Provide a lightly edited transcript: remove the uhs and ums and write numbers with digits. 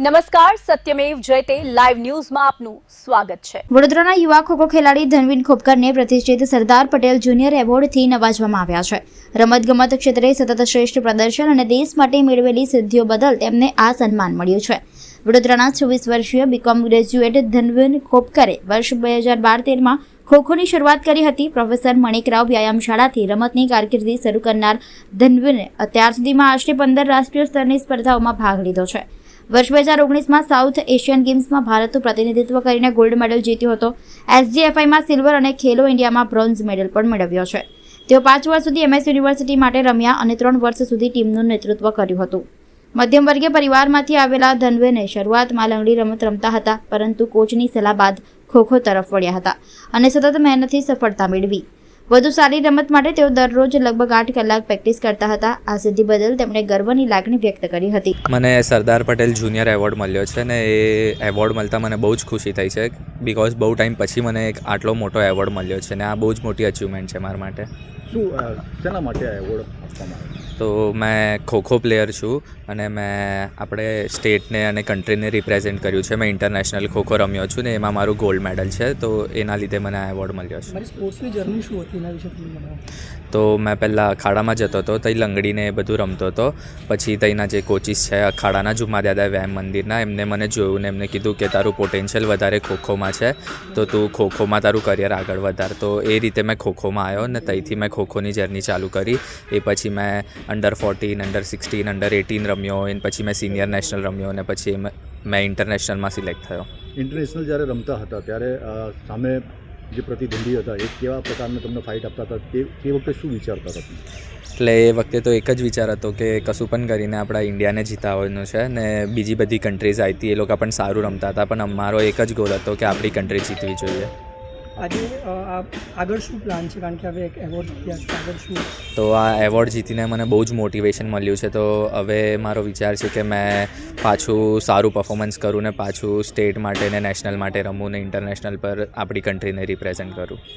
નમસ્કાર, સત્યમેવ જયતે લાઈવ ન્યૂઝમાં આપનું સ્વાગત છે। વડોદરાના યુવા ખોખો ખેલાડી ધનવીન ખોપકરને પ્રતિષ્ઠિત સરદાર પટેલ જુનિયર એવોર્ડથી નવાજવામાં આવ્યા છે। રમતગમત ક્ષેત્રે સતત શ્રેષ્ઠ પ્રદર્શન અને દેશ માટે મેળવેલી સિદ્ધિઓ બદલ તેમને આ સન્માન મળ્યું છે। વડોદરાના 26 વર્ષીય બીકોમ ગ્રેજ્યુએટ ધનવીન ખોપકરે વર્ષ 2012-13માં ખોખોની શરૂઆત કરી હતી। પ્રોફેસર મણિકરાવ વ્યાયામશાળાથી રમતની કારકિર્દી શરૂ કરનાર ધનવીને અત્યાર સુધીમાં આશરે 15 રાષ્ટ્રીય સ્તરની સ્પર્ધાઓમાં ભાગ લીધો છે। વર્ષ 2019માં સાઉથ એશિયન ગેમ્સમાં ભારતનું પ્રતિનિધિત્વ કરીને ગોલ્ડ મેડલ જીત્યો હતો। SGFIમાં સિલ્વર અને ખેલો ઇન્ડિયામાં બ્રોન્ઝ મેડલ પણ મેળવ્યો છે। તેઓ 5 વર્ષ સુધી MS યુનિવર્સિટી માટે રમ્યા અને 3 વર્ષ સુધી ટીમનું નેતૃત્વ કર્યું હતું। મધ્યમ વર્ગીય પરિવારમાંથી આવેલા ધનવીને શરૂઆતમાં લંગડી રમત રમતા હતા, પરંતુ કોચની સલાહ બાદ ખોખો તરફ વળ્યા હતા અને સતત મહેનતથી સફળતા મેળવી। વધુ સારી રમત માટે તેઓ દરરોજ લગભગ 8 કલાક પ્રેક્ટિસ કરતા હતા। આ સિદ્ધિ બદલ તેમણે ગર્વની લાગણી વ્યક્ત કરી હતી। મને સરદાર પટેલ જુનિયર એવોર્ડ મળ્યો છે ને એ એવોર્ડ મળતા મને બહુ જ ખુશી થઈ છે, બિકોઝ બહુ ટાઈમ પછી મને એક આટલો મોટો એવોર્ડ મળ્યો છે ને આ બહુ જ મોટી અચીવમેન્ટ છે મારા માટે। શેના માટે આ એવોર્ડ આપવામાં આવ્યો? તો મેં ખોખો પ્લેયર છું અને મેં આપણે સ્ટેટને અને કન્ટ્રીને રિપ્રેઝેન્ટ કર્યું છે। મેં ઇન્ટરનેશનલ ખોખો રમ્યો છું ને એમાં મારું ગોલ્ડ મેડલ છે, તો એના લીધે મને આ એવોર્ડ મળ્યો છે। મારી સ્પોર્ટ્સની જર્ની શું હતી એના વિશે થોડું જણાવો। તો મેં પહેલાં અખાડામાં જતો હતો, ત્યાં લંગડીને એ બધું રમતો હતો। પછી ત્યાંના જે કોચિસ છે અખાડાના જુમાદાદા વ્યાયામ મંદિરના, એમને મને જોયું ને એમને કીધું કે તારું પોટેન્શિયલ વધારે ખોખોમાં છે, તો તું ખોખોમાં તારું કરિયર આગળ વધાર। તો એ રીતે મેં ખોખોમાં આવ્યો ને ત્યાંથી મેં ખોખોની જર્ની ચાલુ કરી। એ પછી મેં અંડર 14, અંડર 16, અંડર 18 રમ્યો, અને પછી મેં સિનિયર નેશનલ રમ્યો અને પછી મેં ઇન્ટરનેશનલમાં સિલેક્ટ થયો। ઇન્ટરનેશનલ જ્યારે રમતા હતા ત્યારે સામે જે પ્રતિદ્વંદી હતા એ કેવા પ્રકારના તમને ફાઇટ આપતા હતા, તે વખતે શું વિચારતા હતા? એટલે એ વખતે તો એક જ વિચાર હતો કે કશું પણ કરીને આપણા ઇન્ડિયાને જીતાવવાનું છે ને બીજી બધી કન્ટ્રીઝ આવી હતી, એ લોકો પણ સારું રમતા હતા, પણ અમારો એક જ ગોલ હતો કે આપણી કન્ટ્રી જીતવી જોઈએ। આજે આગળ શું પ્લાન છે, કારણ કે હવે એક એવોર્ડ જીત્યા છે, આગળ શું? તો આ એવોર્ડ જીતીને મને બહુ જ મોટિવેશન મળ્યું છે, તો હવે મારો વિચાર છે કે મેં પાછું સારું પરફોર્મન્સ કરું ને પાછું સ્ટેટ માટે ને નેશનલ માટે રમું ને ઇન્ટરનેશનલ પર આપણી કન્ટ્રીને રિપ્રેઝેન્ટ કરું।